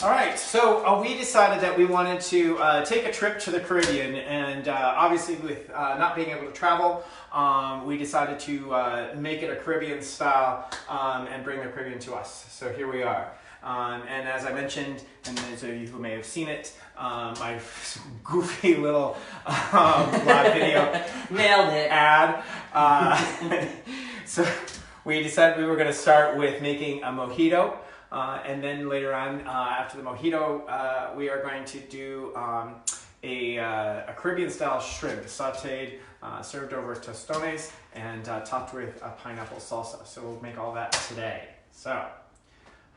All right, so we decided that we wanted to take a trip to the Caribbean, and obviously with not being able to travel, we decided to make it a Caribbean style and bring the Caribbean to us. So here we are. And as I mentioned, and those of you who may have seen it, my goofy little live video nailed it ad. So we decided we were going to start with making a mojito. And then later on, after the mojito, we are going to do a Caribbean-style shrimp, sautéed, served over tostones, and topped with a pineapple salsa. So we'll make all that today. So,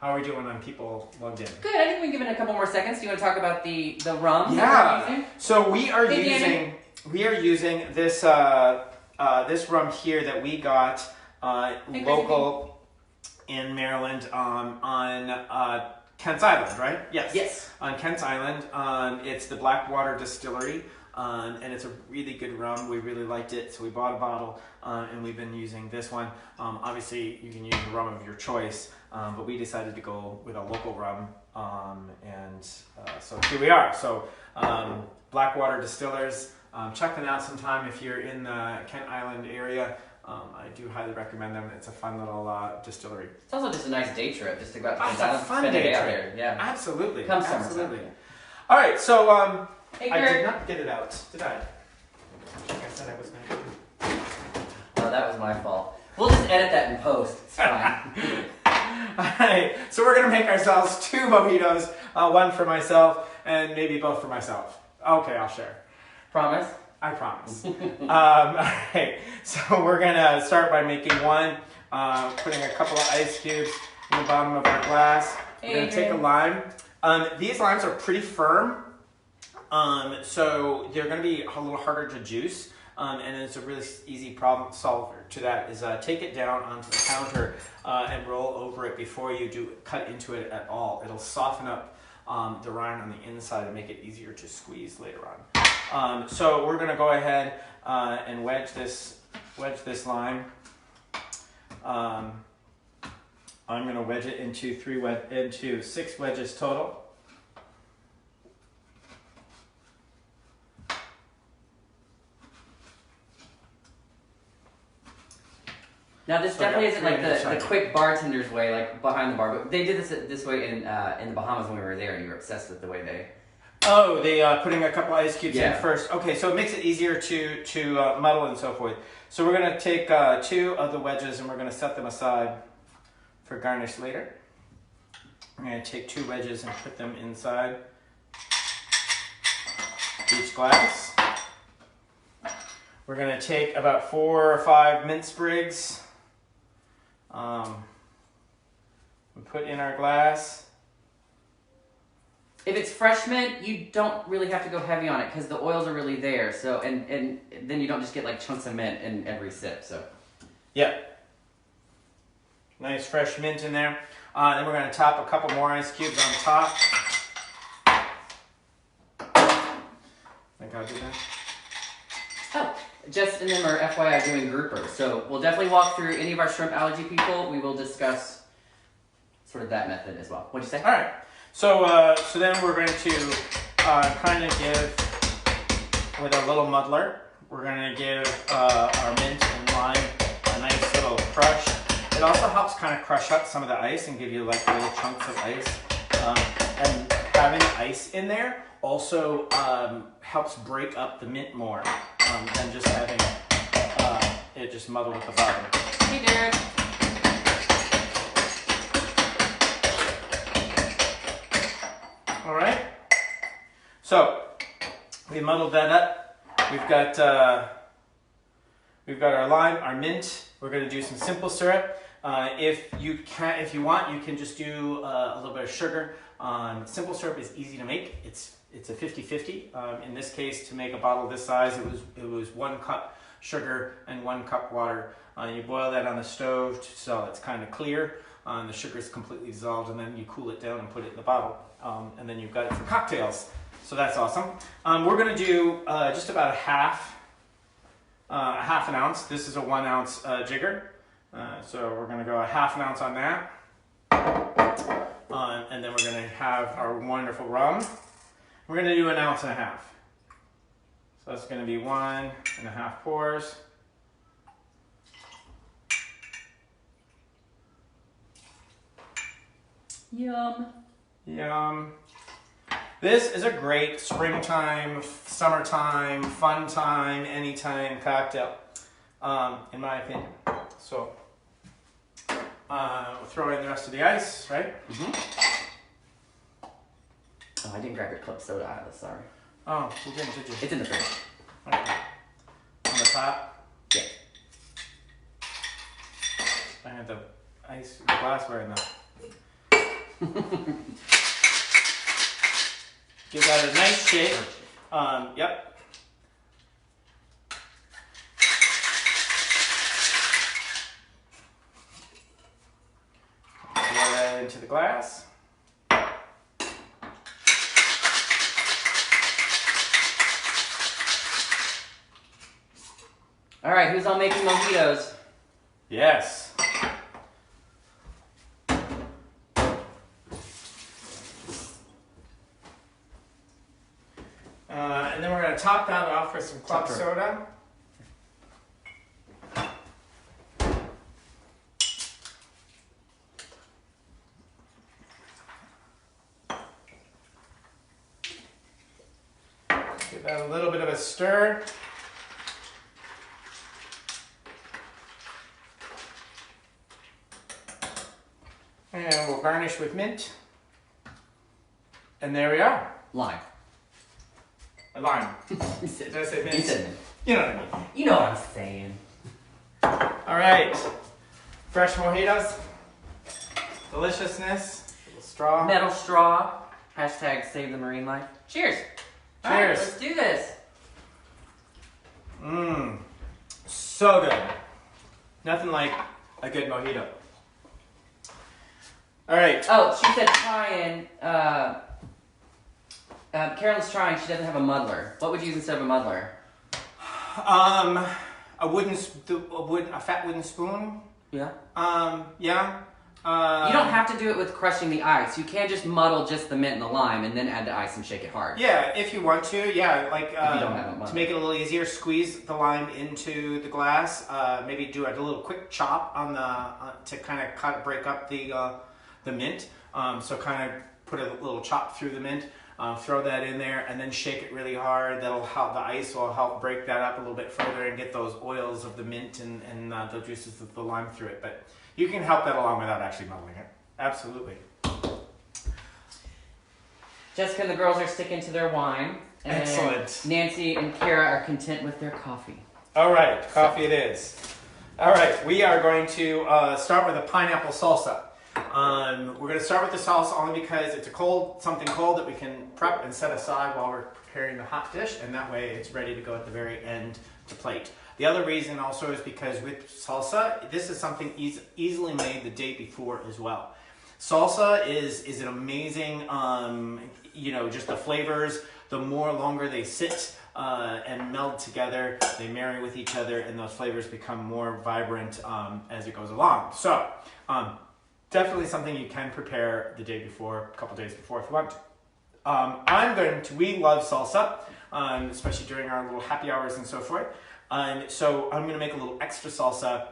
how are we doing on people logged in? Good. I think we can give it a couple more seconds. Do you want to talk about the rum? Yeah. So we are using this this rum here that we got local. In Maryland, on Kent's Island, right? Yes. Yes. On Kent's Island, it's the Blackwater Distillery, and it's a really good rum. We really liked it, so we bought a bottle, and we've been using this one. Obviously, you can use the rum of your choice, but we decided to go with a local rum, so here we are. So, Blackwater Distillers, check them out sometime if you're in the Kent Island area. I do highly recommend them. It's a fun little distillery. It's also just a nice day trip, just to go out to It's a fun day out trip. there. Yeah, Absolutely. Come Absolutely. summertime. All right, so Hey, I Kurt. did not get it out, did I? Like I said I was going to. Oh, that was my fault. We'll just edit that in post. It's fine. All right, so we're going to make ourselves 2 mojitos, one for myself and maybe both for myself. Okay, I'll share. Promise? I promise. All right, so we're gonna start by making one, putting a couple of ice cubes in the bottom of our glass. We're gonna take a lime. These limes are pretty firm, so they're gonna be a little harder to juice. And it's a really easy problem solver to that is take it down onto the counter and roll over it before you do cut into it at all. It'll soften up the rind on the inside and make it easier to squeeze later on. So we're going to go ahead and wedge this lime. I'm going to wedge it into 6 wedges total. Now this definitely isn't like the quick bartender's way, like behind the bar, but they did this way in the Bahamas when we were there, and you were obsessed with the way they... Oh, they putting a couple ice cubes in first. Okay, so it makes it easier to muddle and so forth. So we're going to take 2 of the wedges and we're going to set them aside for garnish later. I'm going to take 2 wedges and put them inside each glass. We're going to take about 4 or 5 mint sprigs and put in our glass. If it's fresh mint, you don't really have to go heavy on it because the oils are really there. So and then you don't just get like chunks of mint in every sip. So yeah, nice fresh mint in there. Then we're going to top a couple more ice cubes on top. Think I'll do that. Oh, just and then we're FYI doing groupers. So we'll definitely walk through any of our shrimp allergy people. We will discuss sort of that method as well. What'd you say? All right. So then we're going to kind of give, with a little muddler, we're going to give our mint and lime a nice little crush. It also helps kind of crush up some of the ice and give you like little chunks of ice. And having ice in there also helps break up the mint more than just having it just muddle at the bottom. Hey, Derek. All right, so we muddled that up. We've got our lime, our mint. We're going to do some simple syrup. If you want, you can just do a little bit of sugar. Simple syrup is easy to make. It's a 50-50. In this case, to make a bottle this size, it was 1 cup sugar and 1 cup water. You boil that on the stove so it's kind of clear. The sugar is completely dissolved, and then you cool it down and put it in the bottle. And then you've got it for cocktails. So that's awesome. We're going to do just about a half an ounce. This is a 1 ounce jigger. So we're going to go a half an ounce on that. And then we're going to have our wonderful rum. We're going to do 1.5 ounces. So that's going to be 1.5 pours. Yum. Yum. This is a great springtime, summertime, fun time, anytime cocktail, in my opinion. So, we'll throw in the rest of the ice, right? Mm-hmm. Oh, I didn't grab your club soda out of this, sorry. Oh, you didn't, did you? It's in the fridge. Okay. On the top? Yeah. I had the glassware in there. Give that a nice shake. Yep. Pour that into the glass. All right, who's all making mojitos? Yes. And then we're going to top that off with some club soda. Give that a little bit of a stir. And we'll garnish with mint. And there we are. Lime. A lime. Did I say mint? You said mint. You know what I mean. You know what I'm saying. All right. Fresh mojitos. Deliciousness. A little straw. Metal straw. Hashtag save the marine life. Cheers. All right, Cheers. let's do this. Mmm. So good. Nothing like a good mojito. All right. Oh, she said trying. Carolyn's trying. She doesn't have a muddler. What would you use instead of a muddler? A fat wooden spoon. Yeah. Yeah. You don't have to do it with crushing the ice. You can just muddle just the mint and the lime and then add the ice and shake it hard. Yeah, if you want to. Yeah, like If you don't have a muddler. to make it a little easier, squeeze the lime into the glass. Maybe do a little quick chop on the to kind of break up the mint. So kind of put a little chop through the mint. Throw that in there and then shake it really hard. That'll help. The ice will help break that up a little bit further and get those oils of the mint and the juices of the lime through it. But you can help that along without actually muddling it. Absolutely. Jessica and the girls are sticking to their wine. And Excellent. Nancy and Kara are content with their coffee. All right, coffee it is. All right, we are going to start with a pineapple salsa. We're going to start with the salsa only because it's something cold that we can prep and set aside while we're preparing the hot dish, and that way it's ready to go at the very end to plate. The other reason also is because with salsa, this is something easily made the day before as well. Salsa is an amazing, just the flavors, the longer they sit and meld together, they marry with each other, and those flavors become more vibrant as it goes along. So, definitely something you can prepare the day before, a couple days before if you want to. We love salsa, especially during our little happy hours and so forth. So I'm going to make a little extra salsa.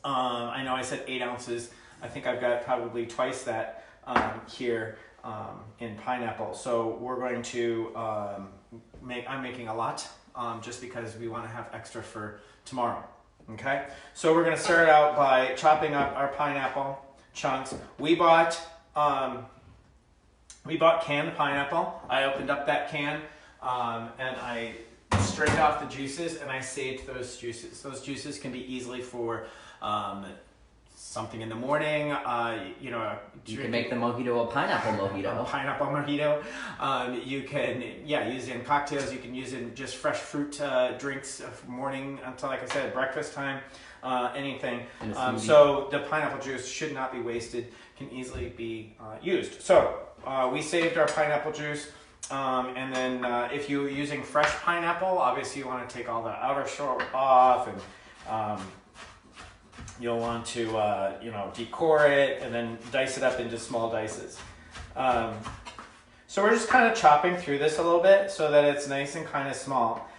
I know I said 8 ounces. I think I've got probably twice that here in pineapple. So we're going to I'm making a lot just because we want to have extra for tomorrow. Okay, so we're going to start out by chopping up our pineapple chunks. We bought canned pineapple. I opened up that can and I strained off the juices and I saved those juices. Those juices can be easily for something in the morning. You can make the mojito a pineapple mojito. A pineapple mojito. You can use it in cocktails. You can use it in just fresh fruit drinks from morning until, like I said, breakfast time. Anything. So the pineapple juice should not be wasted. Can easily be used. So we saved our pineapple juice. And then if you're using fresh pineapple, obviously you want to take all the outer shell off, and you'll want to decore it and then dice it up into small dices. So we're just kind of chopping through this a little bit so that it's nice and kind of small.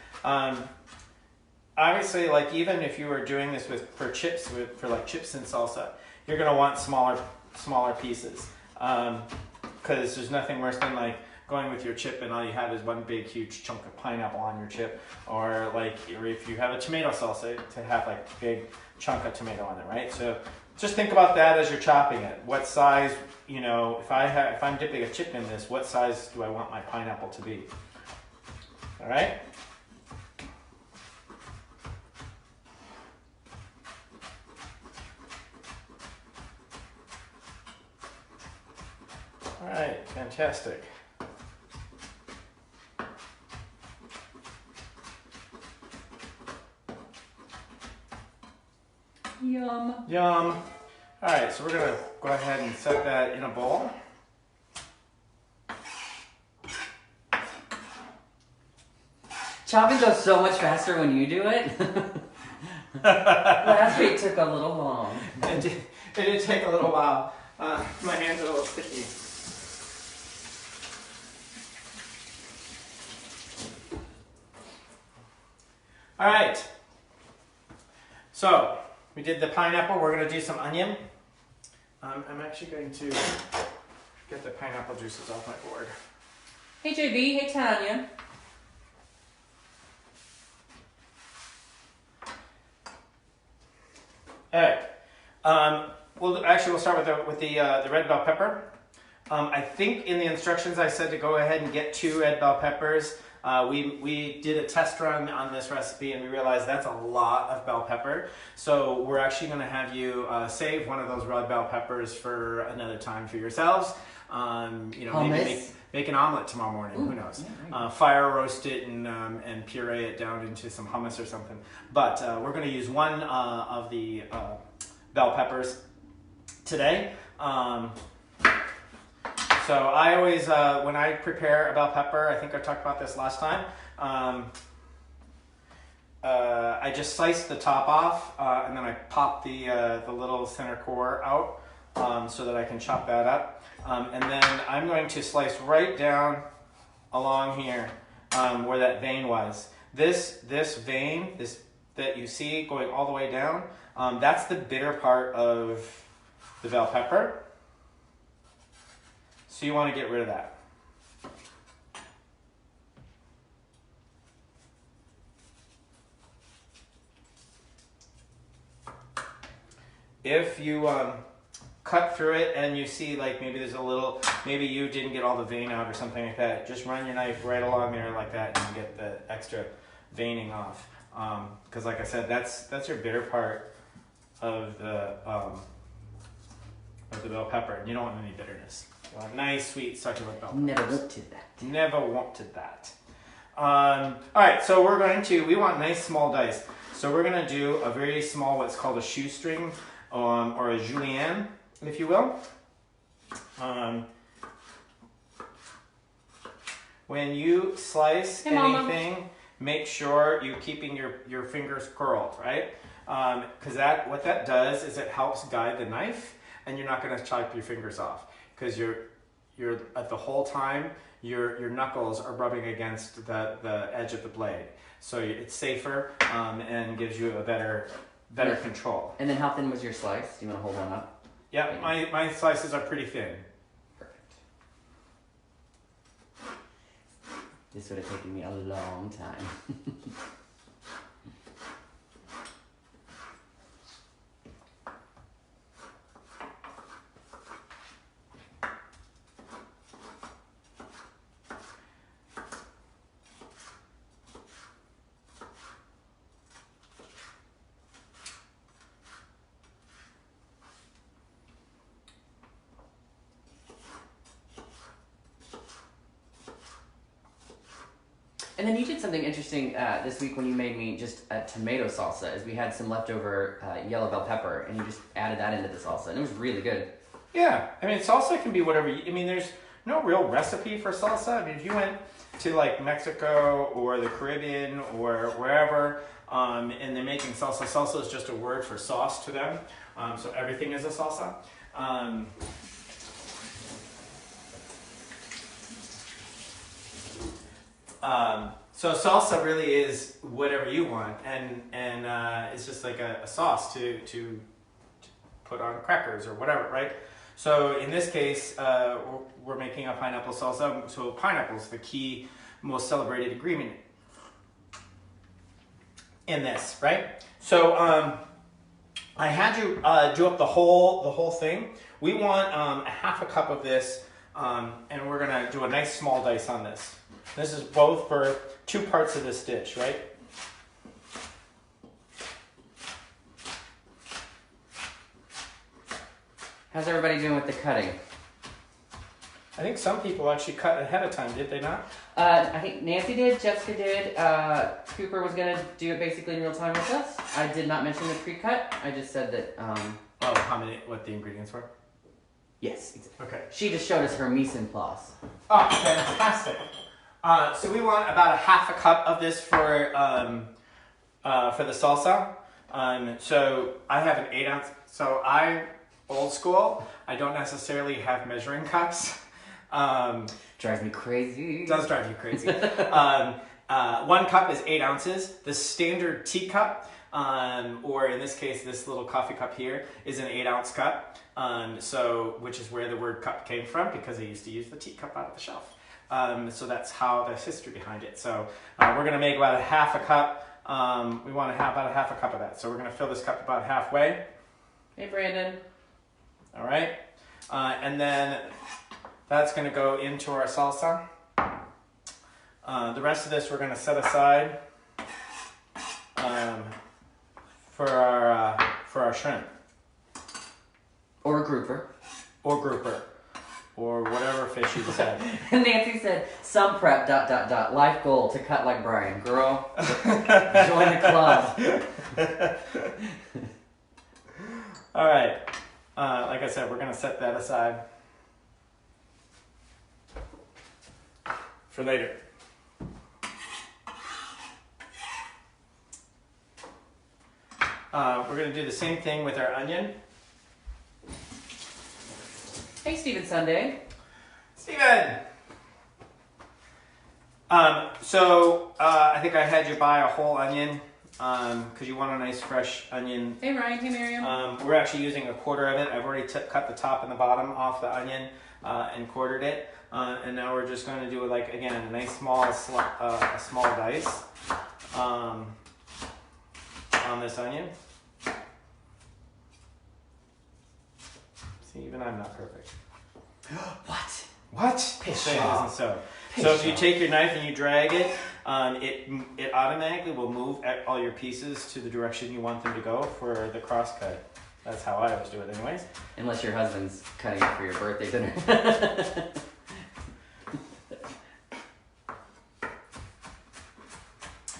Obviously, like even if you were doing this for chips, for like chips and salsa, you're gonna want smaller pieces, because there's nothing worse than like going with your chip and all you have is one big huge chunk of pineapple on your chip, or if you have a tomato salsa, to have like a big chunk of tomato on it, right? So just think about that as you're chopping it. What size, you know, if I'm dipping a chip in this, what size do I want my pineapple to be? All right. All right, fantastic. Yum. Yum. All right, so we're gonna go ahead and set that in a bowl. Chopping goes so much faster when you do it. Last week took a little long. It did take a little while. My hands are a little sticky. All right. So we did the pineapple. We're going to do some onion. I'm actually going to get the pineapple juices off my board. Hey JB, hey Tanya. All right. We'll start with the red bell pepper. I think in the instructions I said to go ahead and get 2 red bell peppers. We did a test run on this recipe and we realized that's a lot of bell pepper. So we're actually going to have you save one of those red bell peppers for another time for yourselves. You know, maybe make an omelet tomorrow morning. Ooh, who knows? Yeah, right. Fire roast it and puree it down into some hummus or something. But we're going to use one of the bell peppers today. So I always, when I prepare a bell pepper, I think I talked about this last time, I just slice the top off and then I pop the little center core out so that I can chop that up. And then I'm going to slice right down along here where that vein was. This vein that you see going all the way down, that's the bitter part of the bell pepper. So you want to get rid of that. If you cut through it and you see like maybe there's a little, maybe you didn't get all the vein out or something like that, just run your knife right along there like that and you get the extra veining off. Because like I said, that's your bitter part of the bell pepper, and you don't want any bitterness. You want a nice, sweet, succulent bell peppers. Never wanted that. Never wanted that. All right, so we want nice small dice. So we're gonna do a very small, what's called a shoestring, or a julienne, if you will. When you slice anything, make sure you're keeping your fingers curled, right? Because what that does is it helps guide the knife, and you're not gonna chop your fingers off. Because you're at the whole time your knuckles are rubbing against the edge of the blade, so it's safer and gives you a better control. And then how thin was your slice? Do you want to hold one up? Yeah, my slices are pretty thin. Perfect. This would have taken me a long time. And then you did something interesting this week when you made me just a tomato salsa, is we had some leftover yellow bell pepper, and you just added that into the salsa, and it was really good. Yeah, I mean, salsa can be whatever there's no real recipe for salsa. I mean, if you went to like Mexico or the Caribbean or wherever, and they're making salsa, salsa is just a word for sauce to them. So everything is a salsa. So salsa really is whatever you want, and it's just like a sauce to put on crackers or whatever, right? So in this case, we're making a pineapple salsa. So pineapple's the key, most celebrated ingredient in this, right? So I had you do up the whole thing. We want a half a cup of this, and we're gonna do a nice small dice on this. This is both for 2 parts of this dish, right? How's everybody doing with the cutting? I think some people actually cut ahead of time, did they not? I think Nancy did, Jessica did, Cooper was gonna do it basically in real time with us. I did not mention the pre-cut, I just said that, What the ingredients were? yes, exactly. Okay. She just showed us her mise en place. Oh, fantastic. So we want about a half a cup of this for the salsa. So I have an 8 ounce, so old school, I don't necessarily have measuring cups. Drives me crazy. Does drive you crazy. 1 cup is 8 ounces. The standard teacup, or in this case, this little coffee cup here, is an 8 ounce cup. Which is where the word cup came from, because they used to use the teacup out of the shelf. So that's how the history behind it. So we're gonna make about a half a cup. We want to have about a half a cup of that. So we're gonna fill this cup about halfway. Hey, Brandon. All right, and then that's going to go into our salsa. The rest of this we're going to set aside for our shrimp. Or a grouper. Or grouper. Or whatever fish you decide. Nancy said, some prep, ... Life goal to cut like Brian. Girl, join the club. All right. Like I said, we're going to set that aside for later. We're going to do the same thing with our onion. Hey, Stephen Sunday. Steven! I think I had you buy a whole onion because you want a nice fresh onion. Hey, Ryan. Hey, Miriam. We're actually using a quarter of it. I've already cut the top and the bottom off the onion and quartered it. And now we're just going to do, like, again, a nice small dice on this onion. See, even I'm not perfect. What? What? Piss Say it off. isn't so. Piss So if you off. take your knife and you drag it, it automatically will move all your pieces to the direction you want them to go for the cross cut. That's how I always do it anyways. Unless your husband's cutting it for your birthday dinner.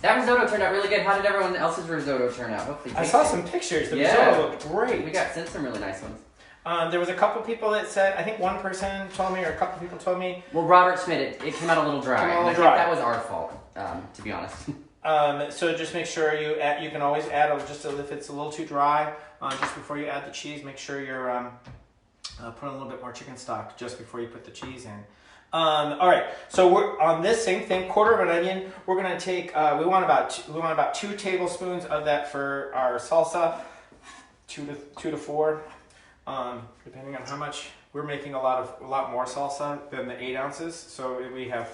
That risotto turned out really good. How did everyone else's risotto turn out? Hopefully, I saw some pictures. The risotto looked great. We got sent some really nice ones. There was a couple people that said, I think one person told me, or a couple people told me. Well, Robert Schmidt, it came out a little dry. Came out a little and dry. I think that was our fault, to be honest. So just make sure you can always add, if it's a little too dry, just before you add the cheese, make sure you're putting a little bit more chicken stock just before you put the cheese in. All right, so we're on this same thing, quarter of an onion. We're gonna take, we want about 2 tablespoons of that for our salsa, 2 to 4, depending on how much. We're making a lot more salsa than the 8 ounces, so we have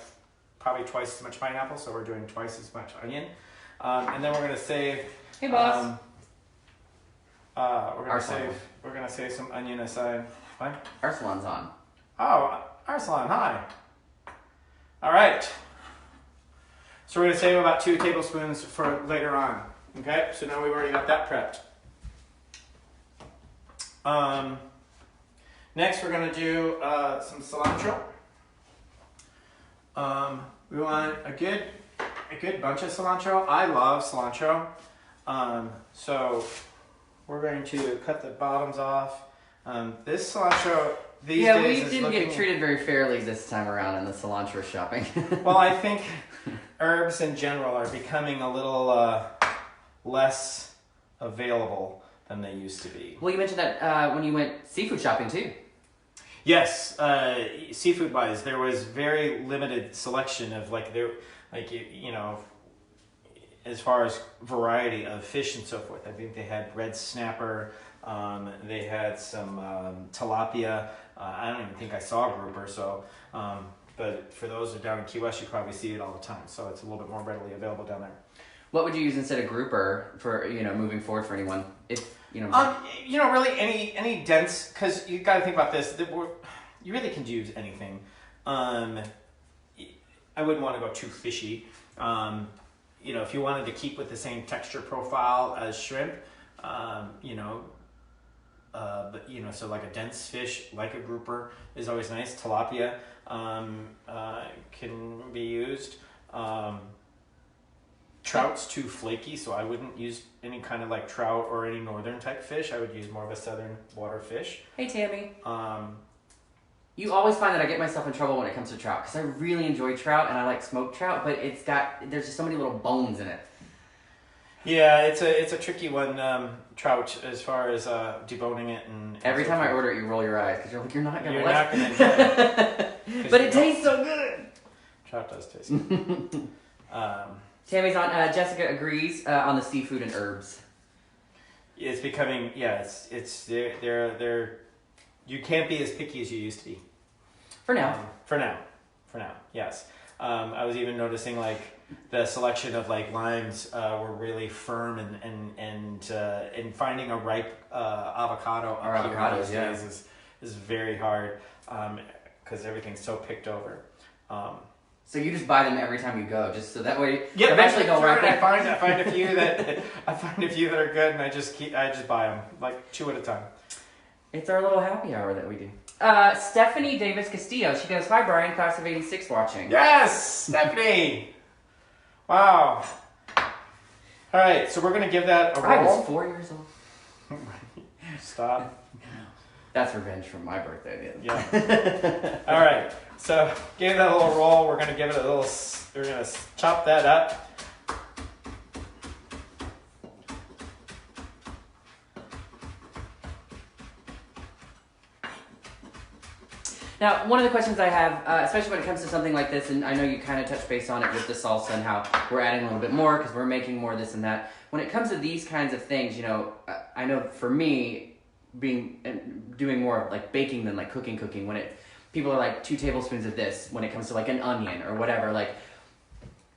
probably twice as much pineapple, so we're doing twice as much onion. And then we're gonna save. Hey, boss. We're gonna save some onion aside. What? Arsalan's on. Oh, Arslan, hi. All right. So we're gonna save about 2 tablespoons for later on. Okay, so now we've already got that prepped. Next, we're gonna do some cilantro. We want a good bunch of cilantro. I love cilantro. So we're going to cut the bottoms off. This cilantro these days is we didn't get treated very fairly this time around in the cilantro shopping. Well, I think herbs in general are becoming a little less available than they used to be. Well, you mentioned that when you went seafood shopping too. Yes, seafood wise, there was very limited selection of as far as variety of fish and so forth. I think they had red snapper. They had some tilapia. I don't even think I saw grouper. So, but for those who are down in Key West, you probably see it all the time. So it's a little bit more readily available down there. What would you use instead of grouper for moving forward for anyone? If really any dense, because you got to think about this. You really can use anything. I wouldn't want to go too fishy. If you wanted to keep with the same texture profile as shrimp, so like a dense fish, like a grouper, is always nice. Tilapia can be used. Trout's too flaky, so I wouldn't use any kind of like trout or any northern type fish. I would use more of a southern water fish. Hey, Tammy. You always find that I get myself in trouble when it comes to trout, because I really enjoy trout and I like smoked trout, but there's just so many little bones in it. Yeah, it's a tricky one, trout, as far as deboning it and every time I order it, you roll your eyes because you're like, you're not gonna enjoy it. But it tastes so good. Trout does taste good. Tammy's on. Jessica agrees on the seafood and herbs. It's becoming they're you can't be as picky as you used to be. For now. For now, yes. I was even noticing like the selection of like limes were really firm and finding a ripe avocado up here these days is very hard because everything's so picked over. So you just buy them every time you go, just so that way eventually they'll ripen. I find a few that are good, and I just buy them like 2 at a time. It's our little happy hour that we do. Stephanie Davis Castillo, she goes, "Hi Brian, class of '86 watching." Yes, Stephanie. Wow. All right, so we're gonna give that a roll. I was 4 years old. Stop. That's revenge from my birthday. Yeah. All right. So give that a little roll. We're gonna give it a little. We're gonna chop that up. Now, one of the questions I have, especially when it comes to something like this, and I know you kind of touched base on it with the salsa and how we're adding a little bit more because we're making more of this and that. When it comes to these kinds of things, I know for me, doing more of like baking than like cooking, when people are like 2 tablespoons of this when it comes to like an onion or whatever, like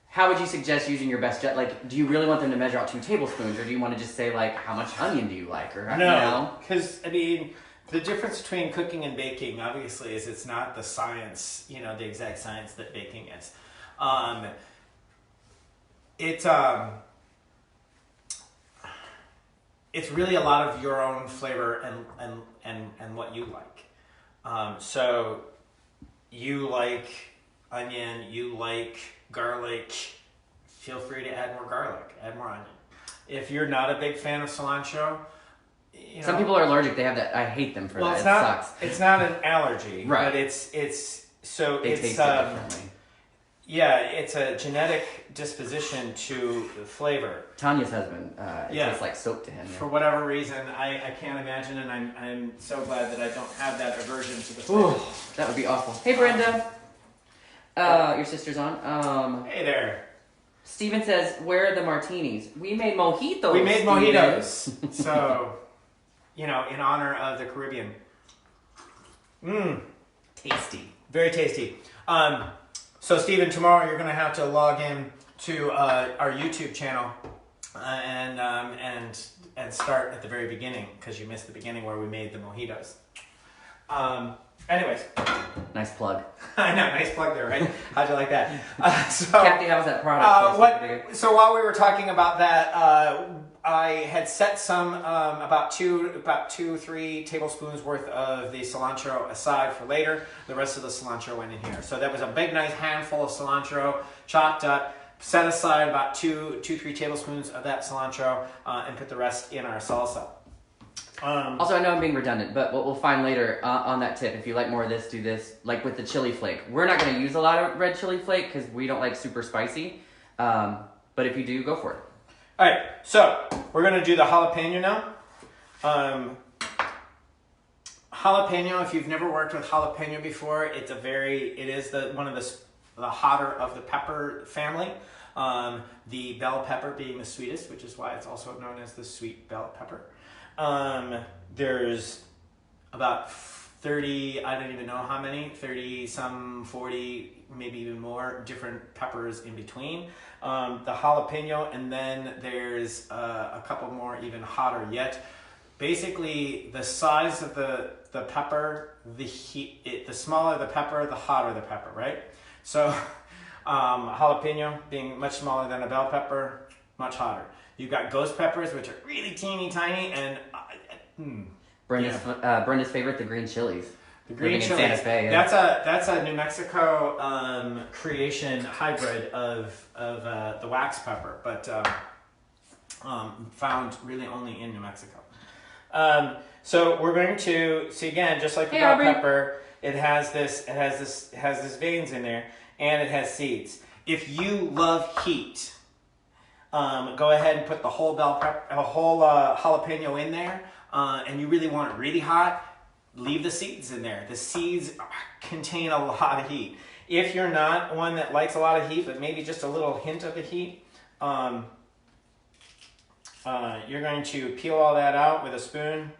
how would you suggest using your best do you really want them to measure out 2 tablespoons or do you want to just say like how much onion do you like or no, because the difference between cooking and baking obviously is it's not the science, the exact science that baking is. It's really a lot of your own flavor and what you like. So you like onion, you like garlic, feel free to add more garlic, add more onion. If you're not a big fan of cilantro, some people are allergic. They have that. I hate them for that. It sucks. It's not an allergy, right? But it's taste differently. Yeah, it's a genetic disposition to flavor. Tanya's husband, it tastes like soap to him. Yeah. For whatever reason, I can't imagine, and I'm so glad that I don't have that aversion to the flavor. Ooh, that would be awful. Hey, Brenda. Your sister's on. Hey there. Steven says, "Where are the martinis? We made mojitos." We made mojitos. So, in honor of the Caribbean. Tasty. Very tasty. So, Stephen, tomorrow you're going to have to log in to our YouTube channel and start at the very beginning because you missed the beginning where we made the mojitos. Anyways. Nice plug. I know, nice plug there, right? How'd you like that? Kathy, how was that product? So while we were talking about that, I had set some about 2-3 tablespoons worth of the cilantro aside for later. The rest of the cilantro went in here. So that was a big, nice handful of cilantro chopped up. Set aside about 2-3 tablespoons of that cilantro and put the rest in our salsa. Also, I know I'm being redundant, but what we'll find later on that tip, if you like more of this, do this, like with the chili flake. We're not going to use a lot of red chili flake because we don't like super spicy. But if you do, go for it. All right, so we're going to do the jalapeno now. jalapeno, if you've never worked with jalapeno before, it is one of the hotter of the pepper family. The bell pepper being the sweetest, which is why it's also known as the sweet bell pepper. There's about 30, I don't even know how many, 30 some, 40, maybe even more different peppers in between. The jalapeno, and then there's a couple more even hotter yet. Basically, the size of the pepper, the smaller the pepper, the hotter the pepper, right? So jalapeno being much smaller than a bell pepper, much hotter. You've got ghost peppers, which are really teeny tiny, and Brenda's favorite, the green chilies. The green chilies. In Santa Fe, yeah. That's a New Mexico creation hybrid of the wax pepper, but found really only in New Mexico. So we're going to see again, just like the bell pepper, it has this veins in there, and it has seeds. If you love heat, go ahead and put the whole jalapeno in there, and you really want it really hot, leave the seeds in there. The seeds contain a lot of heat. If you're not one that likes a lot of heat, but maybe just a little hint of the heat, you're going to peel all that out with a spoon.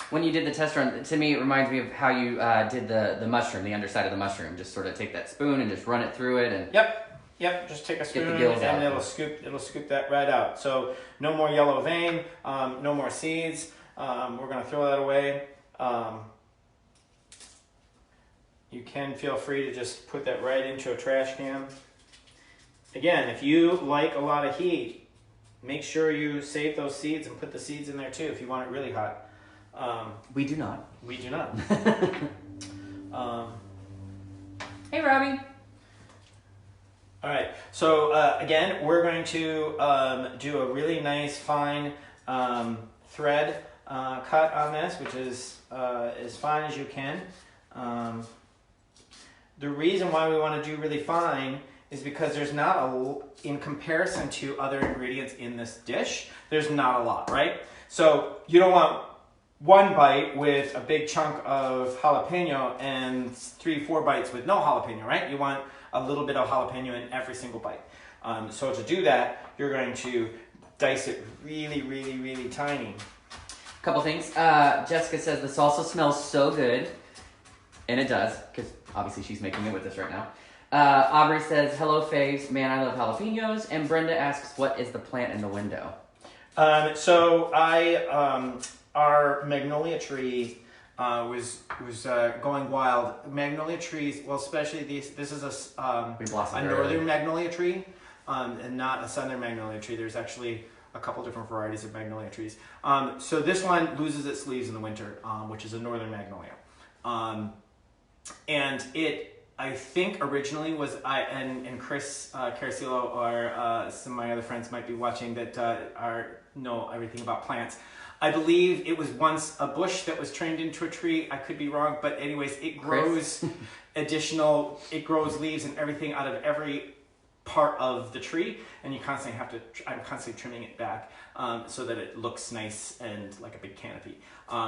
When you did the test run, to me it reminds me of how you did the mushroom, the underside of the mushroom. Just sort of take that spoon and just run it through it, and Yep. Just take a spoon the gills and out. it'll scoop that right out. So no more yellow vein, no more seeds. We're gonna throw that away. You can feel free to just put that right into a trash can. Again, if you like a lot of heat, make sure you save those seeds and put the seeds in there too if you want it really hot. we do not. We do not. Hey, Robbie. All right, so again, we're going to do a really nice fine thread cut on this, which is as fine as you can. The reason why we want to do really fine is because there's not in comparison to other ingredients in this dish, there's not a lot, right? So you don't want one bite with a big chunk of jalapeno and 3-4 bites with no jalapeno, right? You want a little bit of jalapeno in every single bite. So to do that, you're going to dice it really, really, really tiny. Couple things. Jessica says the salsa smells so good, and it does, because obviously she's making it with us right now. Aubrey says, hello faves, man, I love jalapenos. And Brenda asks, what is the plant in the window? Our magnolia tree was going wild. Magnolia trees, well, especially this is a northern magnolia tree, and not a southern magnolia tree. There's actually a couple different varieties of magnolia trees. So this one loses its leaves in the winter, which is a northern magnolia. And it, I think originally was, and Chris Caracillo or some of my other friends might be watching that know everything about plants. I believe it was once a bush that was turned into a tree. I could be wrong, but anyways, it grows it grows leaves and everything out of every part of the tree, and you constantly I'm constantly trimming it back so that it looks nice and like a big canopy.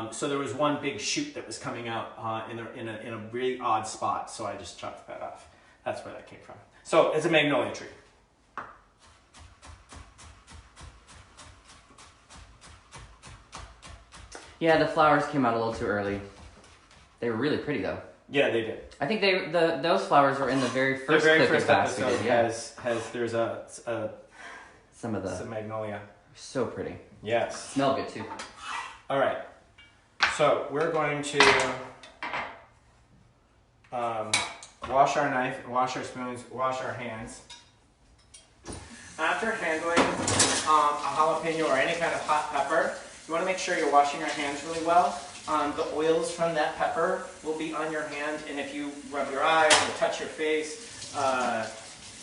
So there was one big shoot that was coming out in a really odd spot, so I just chopped that off. That's where that came from. So it's a magnolia tree. Yeah, the flowers came out a little too early. They were really pretty though. Yeah, they did. I think those flowers were in the very first episode. We did, yeah. There's some magnolia. So pretty. Yes. Smell good too. All right. So we're going to wash our knife, wash our spoons, wash our hands. After handling a jalapeno or any kind of hot pepper, you want to make sure you're washing your hands really well. The oils from that pepper will be on your hand, and if you rub your eyes or touch your face,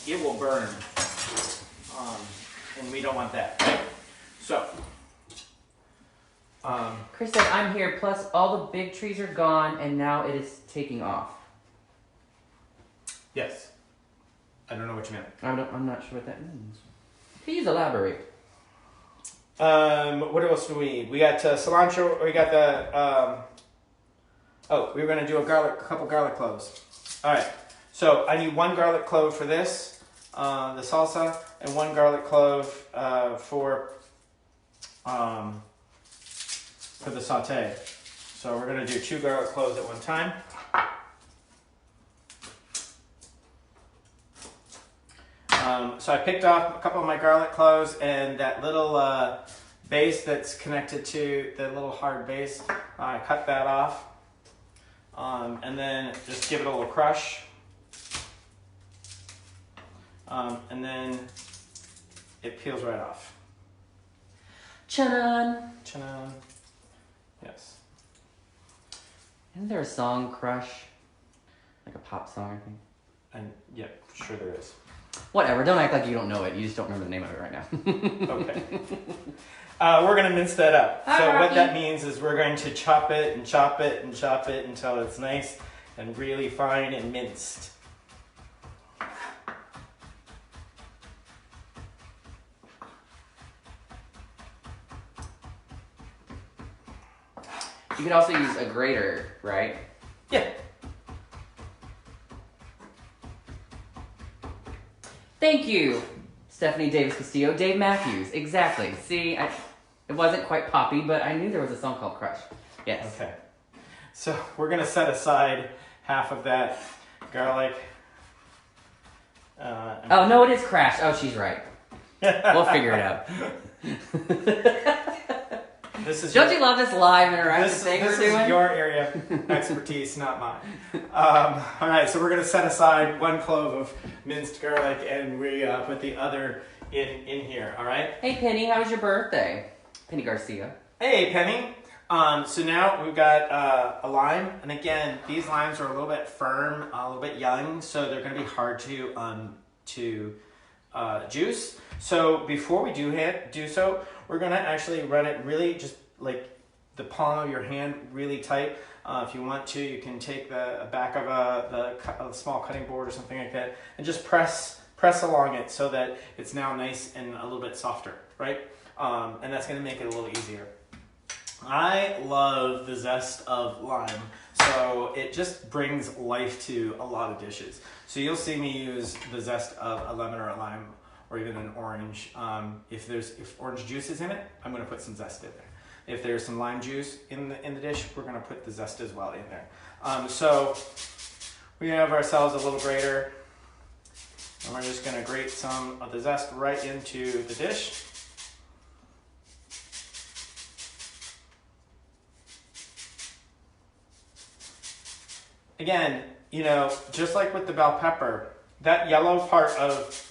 it will burn. And we don't want that, right? So. Chris said, I'm here, plus all the big trees are gone, and now it is taking off. Yes. I don't know what you meant. I'm not sure what that means. Please elaborate. What else do we need? We got cilantro. We got the. We were gonna do a couple garlic cloves. All right. So I need 1 garlic clove for this, the salsa, and 1 garlic clove for the saute. So we're gonna do 2 garlic cloves at one time. So I picked off a couple of my garlic cloves and that little base that's connected to the little hard base. I cut that off. And then just give it a little crush. And then it peels right off. Chanan. Chanan. Yes. Isn't there a song, Crush? Like a pop song, I think. And yeah, sure there is. Whatever, don't act like you don't know it. You just don't remember the name of it right now. Okay. We're going to mince that up. Hi, so Rocky. what that means is we're going to chop it and chop it and chop it until it's nice and really fine and minced. You could also use a grater, right? Yeah. Thank you, Stephanie Davis Castillo. Dave Matthews, exactly. See, it wasn't quite poppy, but I knew there was a song called Crush. Yes. Okay. So we're going to set aside half of that garlic. Oh, no, it is Crash. Oh, she's right. We'll figure it out. Don't you love this live interactive thing we're doing? This is your area of expertise, not mine. All right, so we're going to set aside 1 clove of minced garlic, and we put the other in here. All right. Hey, Penny, how was your birthday? Penny Garcia. Hey, Penny. So now we've got a lime, and again, these limes are a little bit firm, a little bit young, so they're going to be hard to juice. So before we do so, we're going to actually run it really just like the palm of your hand really tight. If you want to, you can take the back of a small cutting board or something like that and just press along it so that it's now nice and a little bit softer, right? And that's going to make it a little easier. I love the zest of lime, so it just brings life to a lot of dishes. So you'll see me use the zest of a lemon or a lime or even an orange. If orange juice is in it, I'm going to put some zest in there. If there's some lime juice in the dish, we're going to put the zest as well in there. So we have ourselves a little grater, and we're just going to grate some of the zest right into the dish. Again, you know, just like with the bell pepper, that yellow part of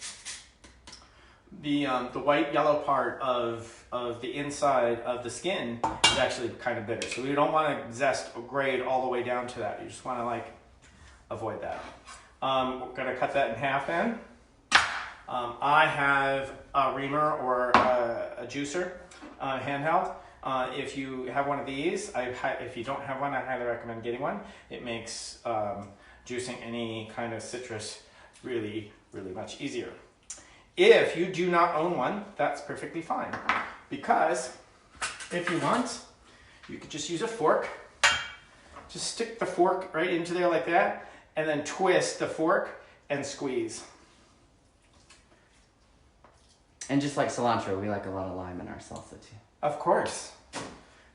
the white yellow part of the inside of the skin is actually kind of bitter. So we don't want to zest or grade all the way down to that. You just want to like avoid that. We're going to cut that in half then. I have a reamer or a juicer handheld. If you have one of these, if you don't have one, I highly recommend getting one. It makes juicing any kind of citrus really, really much easier. If you do not own one, that's perfectly fine. Because if you want, you could just use a fork. Just stick the fork right into there like that, and then twist the fork and squeeze. And just like cilantro, we like a lot of lime in our salsa too. Of course.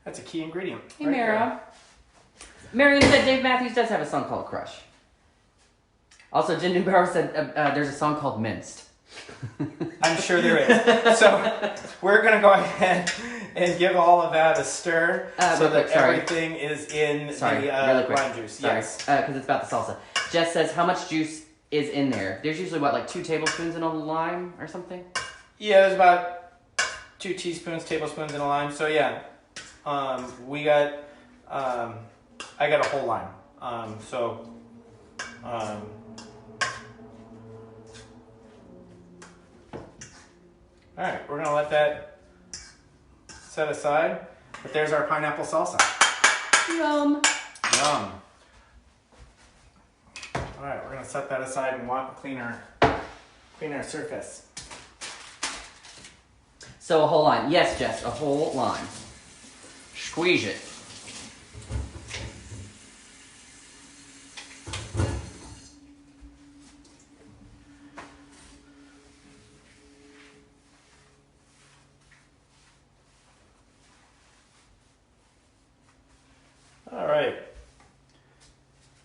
That's a key ingredient. Hey, right Mara. Marion said Dave Matthews does have a song called Crush. Also, Jen Newbauer said there's a song called Minced. I'm sure there is. So we're going to go ahead and give all of that a stir so that everything is in the lime juice. Sorry. Yes. Because it's about the salsa. Jess says, how much juice is in there? There's usually, what, like 2 tablespoons in a lime or something? Yeah, there's about 2 tablespoons in a lime. So yeah, we got, I got a whole lime. All right, we're gonna let that set aside. But there's our pineapple salsa. Yum. Yum. All right, we're gonna set that aside and clean our surface. So a whole line. Yes, Jess, a whole line. Squeeze it. All right.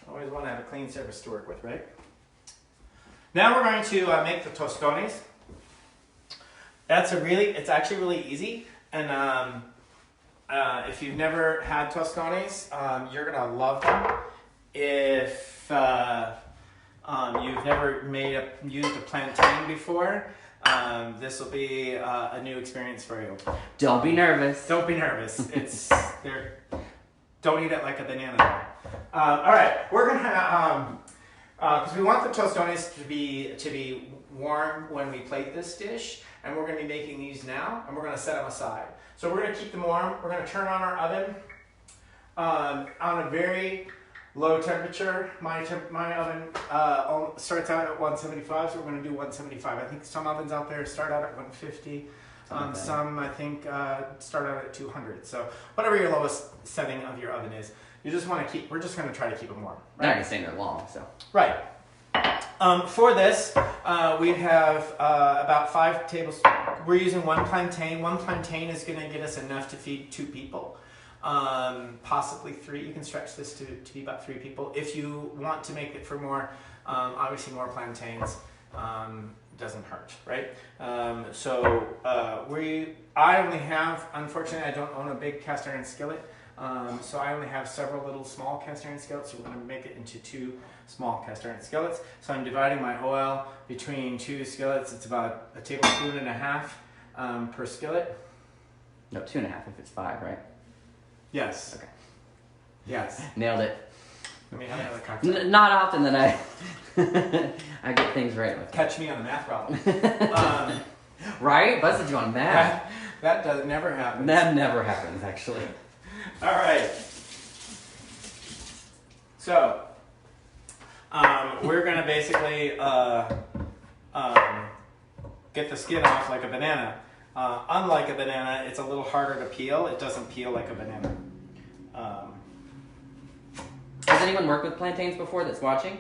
Always want to have a clean surface to work with, right? Now we're going to make the tostones. It's actually really easy, and if you've never had tostones, you're gonna love them. If you've never used a plantain before, this will be a new experience for you. Don't be nervous. Don't be nervous. Don't eat it like a banana. All right, we're gonna because we want the tostones to be warm when we plate this dish, and we're gonna be making these now, and we're gonna set them aside. So we're gonna keep them warm. We're gonna turn on our oven on a very low temperature. My oven starts out at 175, so we're gonna do 175. I think some ovens out there start out at 150. Some I think start out at 200. So whatever your lowest setting of your oven is, you just want to keep. We're just going to try to keep them warm. Right? They're not gonna stay there long, so. Right. For this, we have about 5 tablespoons. We're using 1 plantain. 1 plantain is going to get us enough to feed 2 people, possibly 3. You can stretch this to be about 3 people. If you want to make it for more, obviously more plantains. Doesn't hurt, right? I only have, unfortunately, I don't own a big cast iron skillet, so I only have several little small cast iron skillets, so we're going to make it into 2 small cast iron skillets. So I'm dividing my oil between 2 skillets. It's about 1.5 tablespoons per skillet. No, 2.5 if it's 5, right? Yes. Okay. Yes. Nailed it. Let me have another cocktail. Not often that I get things right. Catch me on a math problem. Right? Busted you on math. That does never happen. That never happens, actually. All right. So, we're going to basically get the skin off like a banana. Unlike a banana, it's a little harder to peel. It doesn't peel like a banana. Has anyone worked with plantains before that's watching?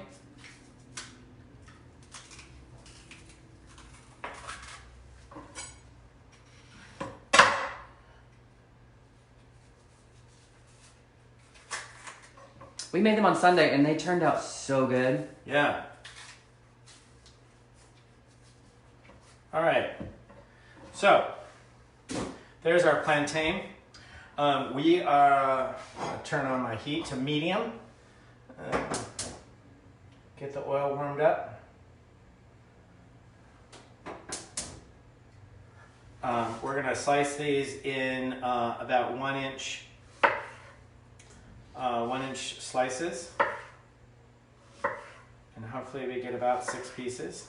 We made them on Sunday and they turned out so good. Yeah. All right. So, there's our plantain. We are turn on my heat to medium. Get the oil warmed up. We're going to slice these in about 1-inch 1-inch slices, and hopefully we get about 6 pieces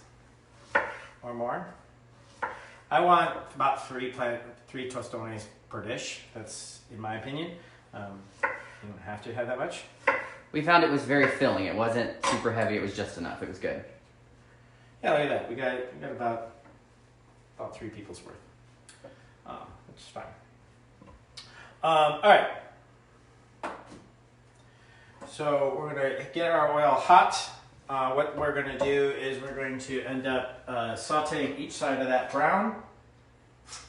or more. I want about 3 tostones per dish. That's in my opinion. You don't have to have that much. We found it was very filling. It wasn't super heavy. It was just enough. It was good. Yeah, look at that. We got about 3 people's worth, which is fine. All right. So we're going to get our oil hot. What we're going to do is we're going to end up sauteing each side of that brown.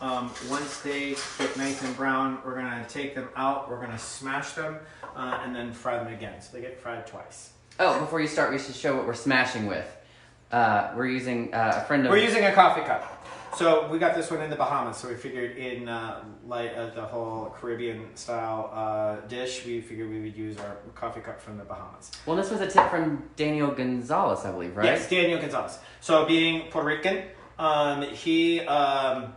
Once they get nice and brown, we're going to take them out. We're going to smash them and then fry them again. So they get fried twice. Oh, before you start, we should show what we're smashing with. We're using a friend of... We're using a coffee cup. So we got this one in the Bahamas, so we figured in light of the whole Caribbean style dish, we figured we would use our coffee cup from the Bahamas. Well, this was a tip from Daniel Gonzalez, I believe, right? Yes, Daniel Gonzalez. So being Puerto Rican, he...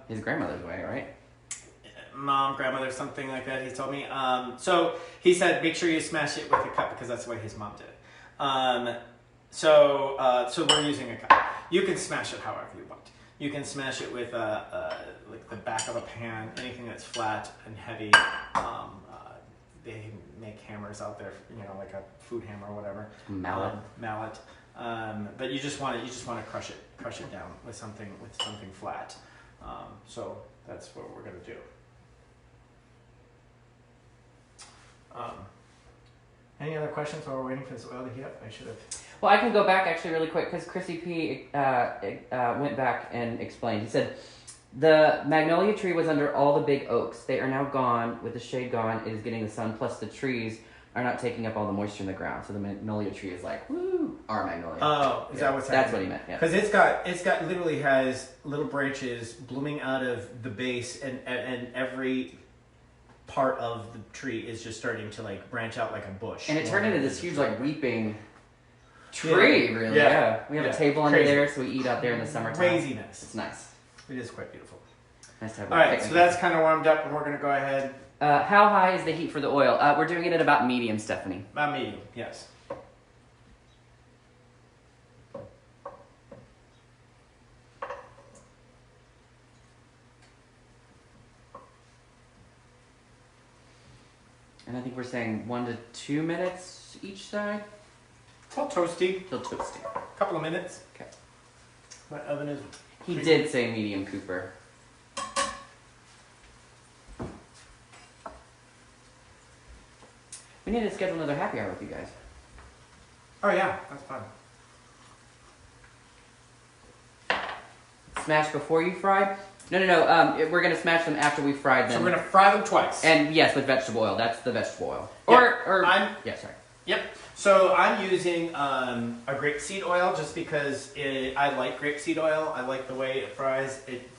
his grandmother's way, right? Mom, grandmother, something like that, he told me. So he said, make sure you smash it with a cup because that's the way his mom did it. So we're using a cup. You can smash it however you want. You can smash it with like the back of a pan, anything that's flat and heavy. They make hammers out there, like a food hammer or whatever. Mallet. Mallet. But you just want to crush it down with something flat. So that's what we're gonna do. Any other questions while we're waiting for this oil to heat up? I should have. Well, I can go back actually really quick because Chrissy P went back and explained. He said, the magnolia tree was under all the big oaks. They are now gone. With the shade gone, it is getting the sun. Plus, the trees are not taking up all the moisture in the ground. So the magnolia tree is like, woo, our magnolia. Oh, is that what's happening? That's what he meant. Yeah. Because it's got literally has little branches blooming out of the base, and every part of the tree is just starting to like branch out like a bush. And it turned into this huge like weeping tree, really. Yeah. We have a table under there, so we eat out there in the summertime. Craziness. It's nice. It is quite beautiful. Nice to have. All right, so that's kind of warmed up, and we're gonna go ahead. How high is the heat for the oil? We're doing it at about medium, Stephanie. About medium, yes. And I think we're saying 1 to 2 minutes each side. Till toasty. Till toasty. A couple of minutes. Okay. My oven is. He did say medium, Cooper. We need to schedule another happy hour with you guys. Oh yeah, that's fun. Smash before you fry? No. We're gonna smash them after we fried them. So we're gonna fry them twice. And yes, with vegetable oil. That's the vegetable oil. Yeah, yeah, sorry. Yep. So I'm using a grapeseed oil just because I like grapeseed oil. I like the way it fries. It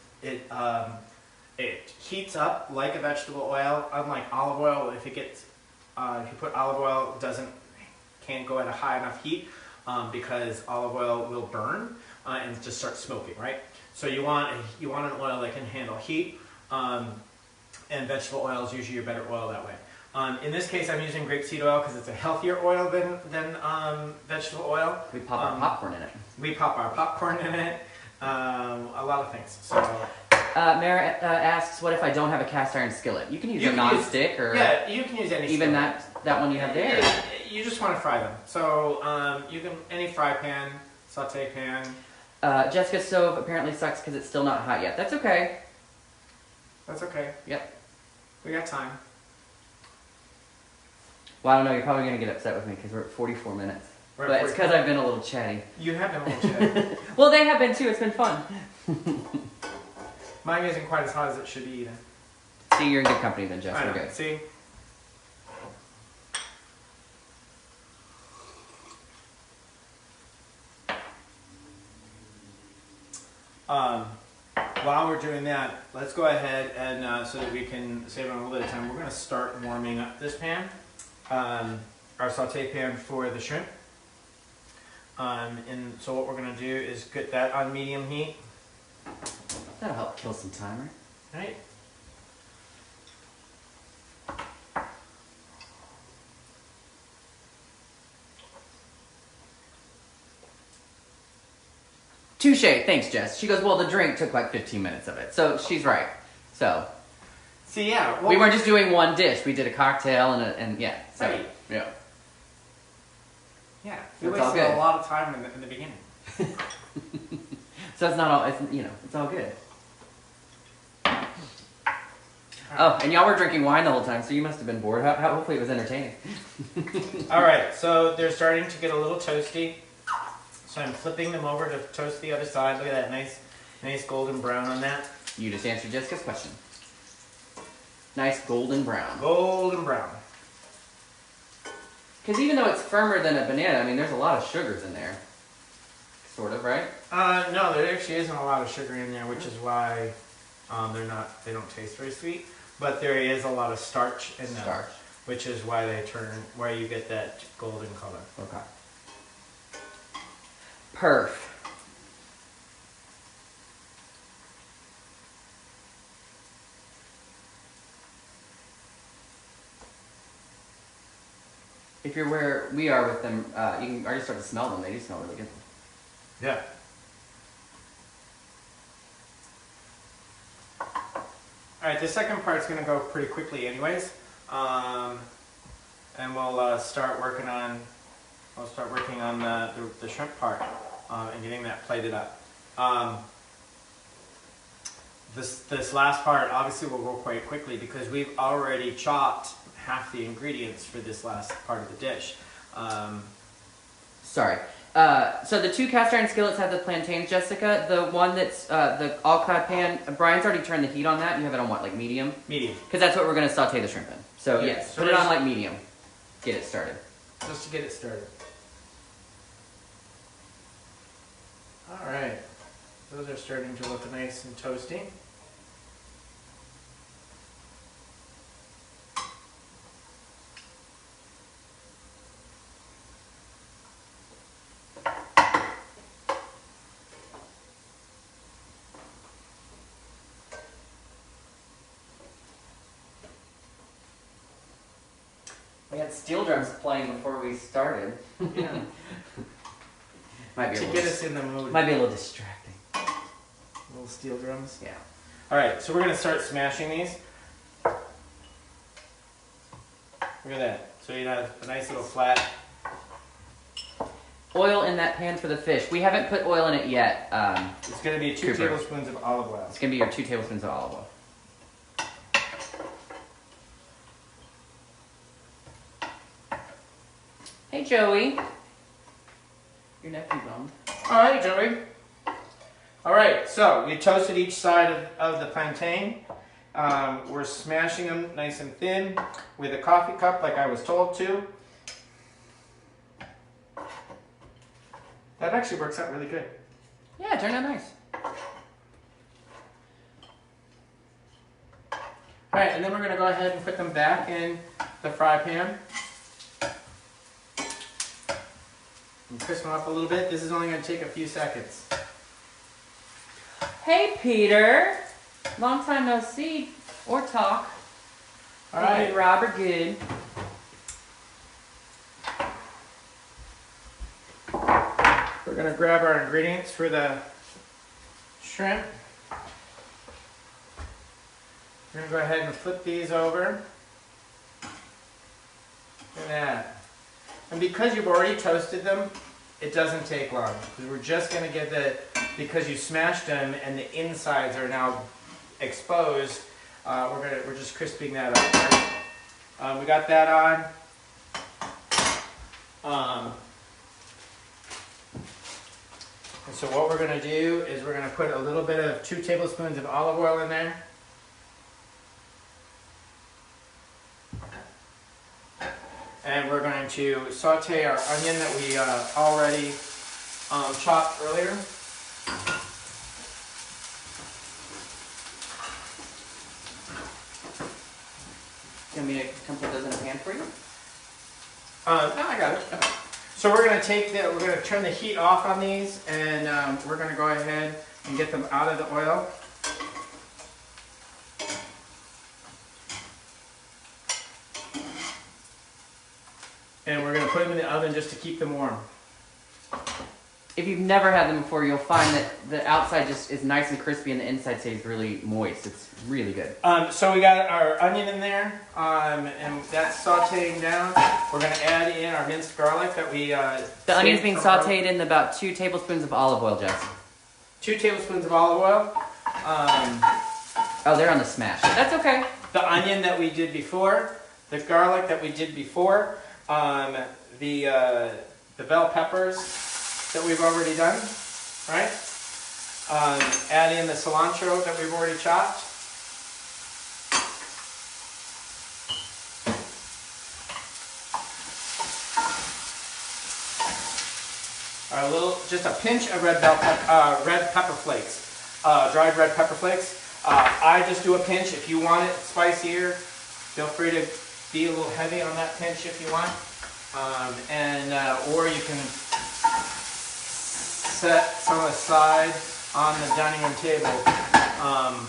heats up like a vegetable oil. Unlike olive oil, if you put olive oil, can't go at a high enough heat because olive oil will burn and just start smoking, right? So you want an oil that can handle heat, and vegetable oil is usually a better oil that way. In this case, I'm using grapeseed oil because it's a healthier oil than vegetable oil. We pop our popcorn in it. We pop our popcorn in it. A lot of things. So. Mara asks, what if I don't have a cast iron skillet? You can use a non-stick or... Yeah, you can use any even skillet. that one you have there. You just want to fry them. So you can, any fry pan, saute pan. Jessica's stove apparently sucks because it's still not hot yet. That's okay. That's okay. Yep. We got time. Well, I don't know. You're probably going to get upset with me because we're at 44 minutes. But it's because I've been a little chatty. You have been a little chatty. Well, they have been too. It's been fun. Mine isn't quite as hot as it should be either. See, you're in good company then, Jess. I know. We're good. See? While we're doing that, let's go ahead and so that we can save on a little bit of time, we're going to start warming up this pan, our saute pan for the shrimp. And so what we're going to do is get that on medium heat. That'll help kill some time, right? Right. Touche. Thanks, Jess. She goes, well, the drink took like 15 minutes of it. So she's right. So. See, yeah. We weren't just doing one dish. We did a cocktail and yeah. So, right. Yeah. Yeah. We wasted a lot of time in the beginning. So it's not all, it's all good. Oh, and y'all were drinking wine the whole time, so you must have been bored. Hopefully it was entertaining. All right, so they're starting to get a little toasty. So I'm flipping them over to toast the other side. Look at that nice golden brown on that. You just answered Jessica's question. Nice golden brown. Golden brown. Because even though it's firmer than a banana, I mean, there's a lot of sugars in there. Sort of, right? No, there actually isn't a lot of sugar in there, which is why they don't taste very sweet. But there is a lot of starch in them. Starch. Which is why why you get that golden color. Okay. Perf. If you're where we are with them, you can already start to smell them. They do smell really good. Yeah. All right, the second part's going to go pretty quickly anyways. And we'll start working on the shrimp part and getting that plated up. this last part obviously will go quite quickly because we've already chopped half the ingredients for this last part of the dish. Sorry. So the 2 cast iron skillets have the plantains, Jessica. The one that's the all-clad pan, Brian's already turned the heat on that. You have it on what, like medium? Medium. Because that's what we're going to saute the shrimp in. So Yeah, yes, so put it on like medium. Get it started. Just to get it started. All right. Those are starting to look nice and toasty. We had steel drums playing before we started. Yeah. Might be To get us in the mood. Might be a little distracting. Little steel drums. Yeah. All right, so we're gonna start smashing these. Look at that. So you have a nice little flat. Oil in that pan for the fish. We haven't put oil in it yet. It's gonna be 2 Cooper. tablespoons of olive oil. It's going to be your 2 tablespoons of olive oil. Hey, Joey. Your nephew's on. All right, Joey. All right, so we toasted each side of the plantain. We're smashing them nice and thin with a coffee cup like I was told to. That actually works out really good. Yeah, it turned out nice. All right, and then we're gonna go ahead and put them back in the fry pan. And crisp them up a little bit. This is only gonna take a few seconds. Hey, Peter. Long time no see or talk. All right. Hey, Rob are good. We're gonna grab our ingredients for the shrimp. We're gonna go ahead and flip these over. Look at that. And because you've already toasted them, it doesn't take long. Because we're just gonna get because you smashed them and the insides are now exposed, we're just crisping that up. Right? We got that on. And so what we're going to do is we're going to put a little bit of 2 tablespoons of olive oil in there. And we're going to saute our onion that we already chopped earlier. You want me to come put those in a pan for you? No, I got it. So we're going to turn the heat off on these, and we're going to go ahead and get them out of the oil. And we're going to put them in the oven just to keep them warm. If you've never had them before, you'll find that the outside just is nice and crispy and the inside stays really moist. It's really good. So we got our onion in there, and that's sauteing down. We're going to add in our minced garlic that we The onion's being sauteed in about 2 tablespoons of olive oil, Jess. 2 tablespoons of olive oil. Oh, they're on the smash. That's okay. The onion that we did before, the garlic that we did before, the bell peppers that we've already done, right? Add in the cilantro that we've already chopped. Just a pinch of red pepper flakes, dried red pepper flakes. I just do a pinch. If you want it spicier, feel free to be a little heavy on that pinch if you want, or you can set some aside on the dining room table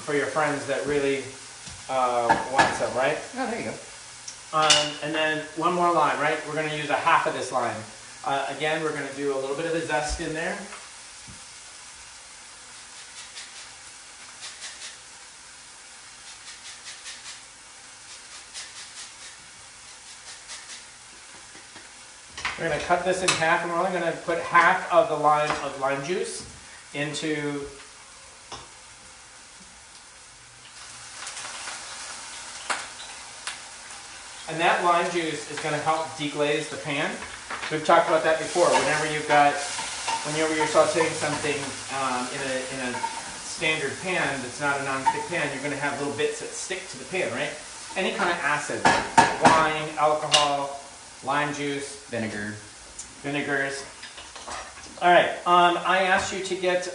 for your friends that really want some, right? Oh, there you go. And then one more lime, right? We're going to use a half of this lime. Again, we're going to do a little bit of the zest in there. We're going to cut this in half, and we're only going to put half of the lime juice into And that lime juice is going to help deglaze the pan. We've talked about that before. Whenever you're sauteing something in a standard pan that's not a non-stick pan, you're going to have little bits that stick to the pan, right? Any kind of acid, wine, alcohol, lime juice, vinegars. All right. I asked you to get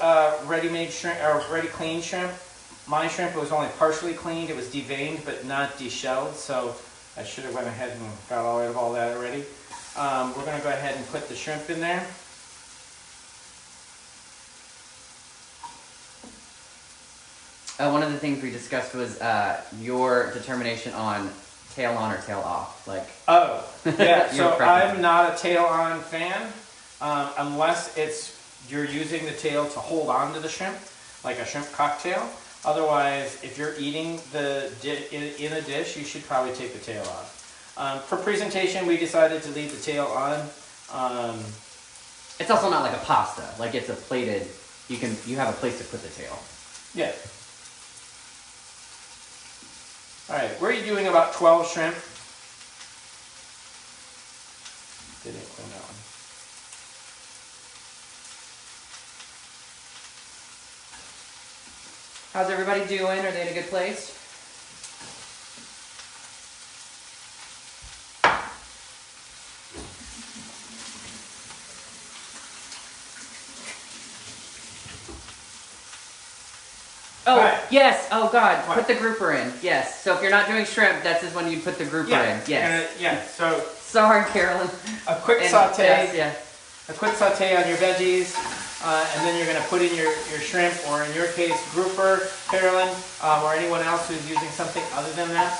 ready-made shrimp or ready-cleaned shrimp. My shrimp was only partially cleaned. It was deveined but not deshelled, so I should have went ahead and got rid of all that already. We're going to go ahead and put the shrimp in there. One of the things we discussed was your determination on tail on or tail off. Like, oh, yeah. So I'm not a tail on fan unless you're using the tail to hold on to the shrimp, like a shrimp cocktail. Otherwise, if you're eating in a dish, you should probably take the tail off. For presentation, we decided to leave the tail on. It's also not like a pasta. Like it's a plated. You have a place to put the tail. Yeah. All right, we're doing about 12 shrimp. Didn't clean that one. How's everybody doing? Are they in a good place? Oh, right. Yes. Oh, God. What? Put the grouper in. Yes. So if you're not doing shrimp, that's just when you put the grouper in. Yes. Yeah. So. Sorry, Carolyn. A quick saute. Yes, yeah. A quick saute on your veggies. And then you're going to put in your shrimp, or in your case, grouper, Carolyn, or anyone else who's using something other than that.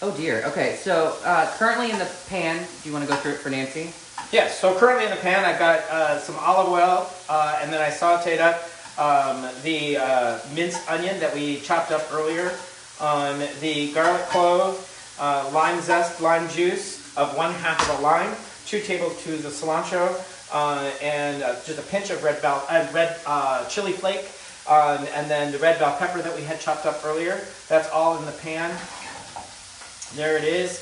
Oh dear. Okay, so currently in the pan, do you want to go through it for Nancy? Yes, so currently in the pan I've got some olive oil, and then I sauteed up the minced onion that we chopped up earlier, the garlic clove, lime zest, lime juice of 1/2 of a lime, 2 tablespoons of cilantro, and just a pinch of red chili flake, and then the red bell pepper that we had chopped up earlier. That's all in the pan. There it is.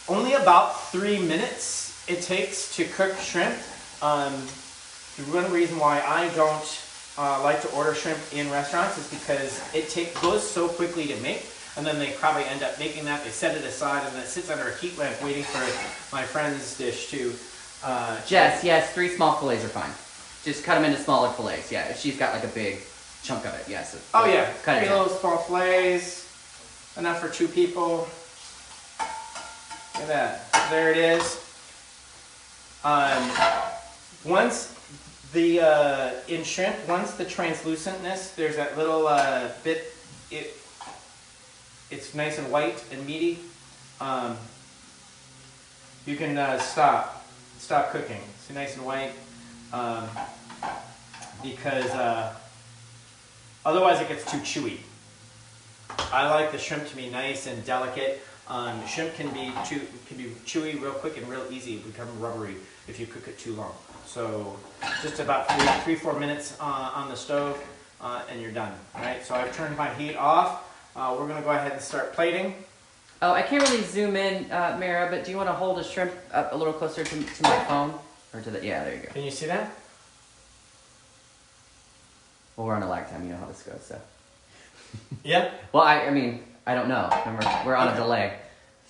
Only about 3 minutes it takes to cook shrimp. The one reason why I don't like to order shrimp in restaurants is because it goes so quickly to make. And then they probably end up making that, they set it aside, and then it sits under a heat lamp waiting for my friend's dish to... Jess, yes, 3 small fillets are fine. Just cut them into smaller fillets, yeah. If she's got like a big chunk of it, yes. Oh yeah, cut 3 little small fillets, enough for 2 people. Look at that, there it is. Once the, in shrimp, once the translucentness, there's that little bit, it's nice and white and meaty, you can stop cooking. It's nice and white, because otherwise it gets too chewy. I like the shrimp to be nice and delicate. Shrimp can be chewy real quick and real easy, become rubbery if you cook it too long. So just about 3-4 minutes on the stove, and you're done. Right? So I've turned my heat off. We're going to go ahead and start plating. Oh, I can't really zoom in, Mara, but do you want to hold a shrimp up a little closer to my phone? Or to the, yeah, there you go. Can you see that? Well, we're on a lag time, you know how this goes, so. Yeah? Well, I mean, I don't know. Remember, we're on a delay.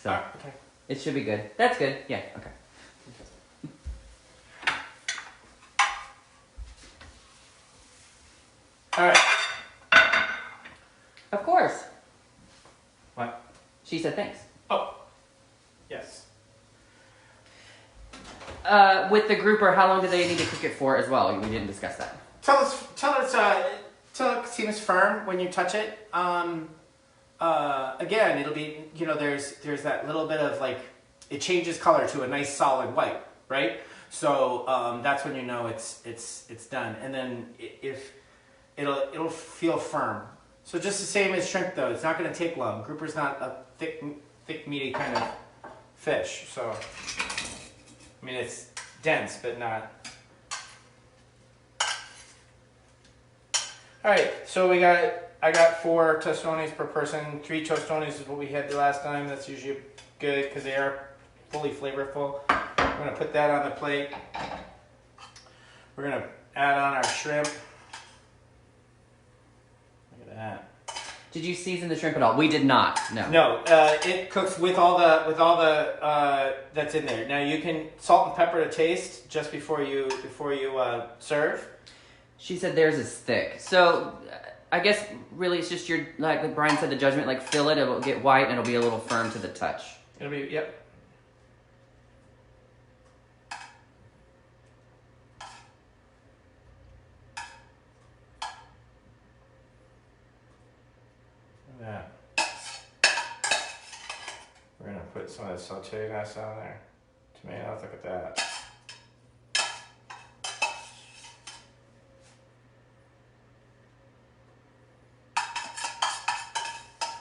So okay. It should be good. That's good. Yeah, okay. All right. Of course. What? She said thanks. Oh. Yes. With the grouper, how long do they need to cook it for as well? We didn't discuss that. Till it seems firm when you touch it. Again, it'll be, you know, there's that little bit of like, it changes color to a nice solid white, right? So that's when you know it's done. And then if it'll feel firm. So just the same as shrimp though, it's not going to take long. Grouper's not a thick meaty kind of fish. So I mean it's dense but not. All right, so we got I got 4 tostones per person. 3 tostones is what we had the last time. That's usually good because they are fully flavorful. I'm gonna put that on the plate. We're gonna add on our shrimp. Look at that. Did you season the shrimp at all? We did not. No. No, it cooks with all the that's in there. Now you can salt and pepper to taste just before you serve. She said theirs is thick. So I guess really it's just your, like Brian said, the judgment, like fill it, it'll get white and it'll be a little firm to the touch. It'll be, yep. That. We're gonna put some of the sauteed on there. Tomatoes, look at that.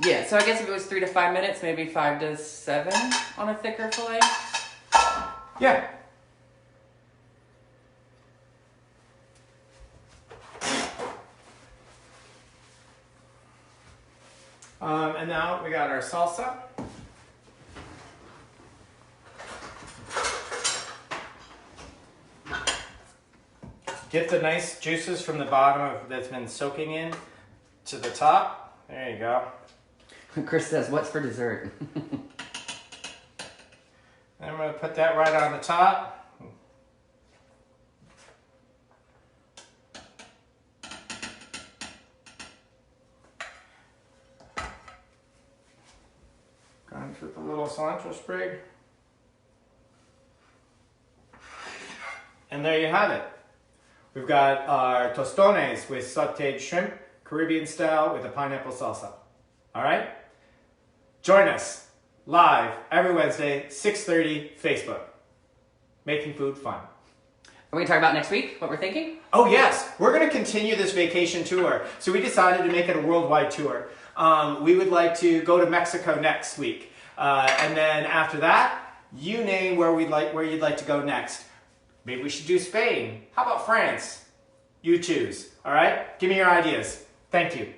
Yeah, so I guess if it was 3 to 5 minutes, maybe 5 to 7 on a thicker fillet. Yeah. And now we got our salsa. Get the nice juices from the bottom that's been soaking in to the top. There you go. Chris says, what's for dessert? And I'm going to put that right on the top. Garnish with a little cilantro sprig. And there you have it. We've got our tostones with sauteed shrimp, Caribbean style with a pineapple salsa. All right? Join us live every Wednesday, 6:30, Facebook. Making food fun. Are we going to talk about next week, what we're thinking? Oh yes, we're going to continue this vacation tour. So we decided to make it a worldwide tour. We would like to go to Mexico next week. And then after that, you name where you'd like to go next. Maybe we should do Spain. How about France? You choose. All right? Give me your ideas. Thank you.